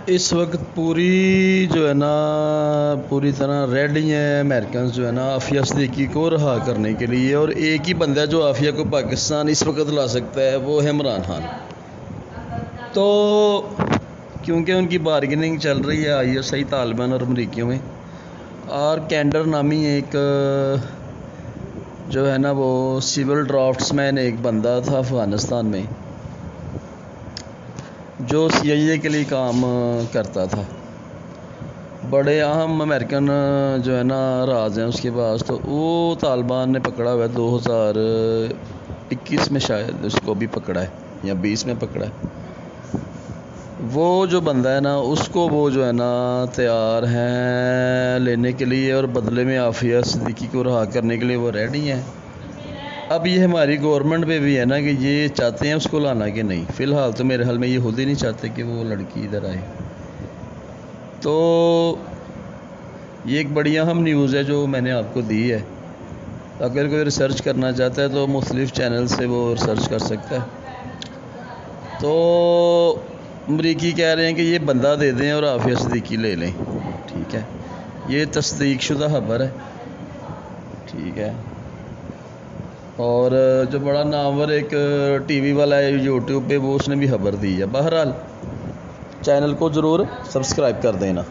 इस वक्त पूरी जो है ना पूरी तरह रेडी हैं अमेरिकन जो है ना आफिया सिद्दीकी को रहा करने के लिए। और एक ही बंदा जो आफिया को पाकिस्तान इस वक्त ला सकता है वो है इमरान खान। तो क्योंकि उनकी बारगेनिंग चल रही है ISI तालिबान और अमरीकियों में। और कैंडर नामी एक जो है ना वो सिविल ड्राफ्ट्समैन एक बंदा था अफ़गानिस्तान में जो CIA के लिए काम करता था। बड़े अहम अमेरिकन जो है ना राज हैं उसके पास। तो वो तालिबान ने पकड़ा हुआ है 2021 में, शायद उसको भी पकड़ा है या 20 में पकड़ा है। वो जो बंदा है ना उसको वो जो है ना तैयार हैं लेने के लिए और बदले में आफिया सिद्दीकी को रहा करने के लिए वो रेडी हैं। अब ये हमारी गवर्नमेंट पे भी है ना कि ये चाहते हैं उसको लाना कि नहीं। फ़िलहाल तो मेरे हाल में ये खुद ही नहीं चाहते कि वो लड़की इधर आए। तो ये एक बड़ी अहम न्यूज़ है जो मैंने आपको दी है। अगर कोई रिसर्च करना चाहता है तो मुख्तलिफ़ चैनल से वो रिसर्च कर सकता है। तो अमरीकी कह रहे हैं कि ये बंदा दे दें और आफिया सिद्दीकी ले लें। ठीक है, ये तस्दीक शुदा खबर है। ठीक है, और जो बड़ा नामवर एक TV वाला है YouTube पे वो उसने भी खबर दी है। बहरहाल चैनल को ज़रूर सब्सक्राइब कर देना।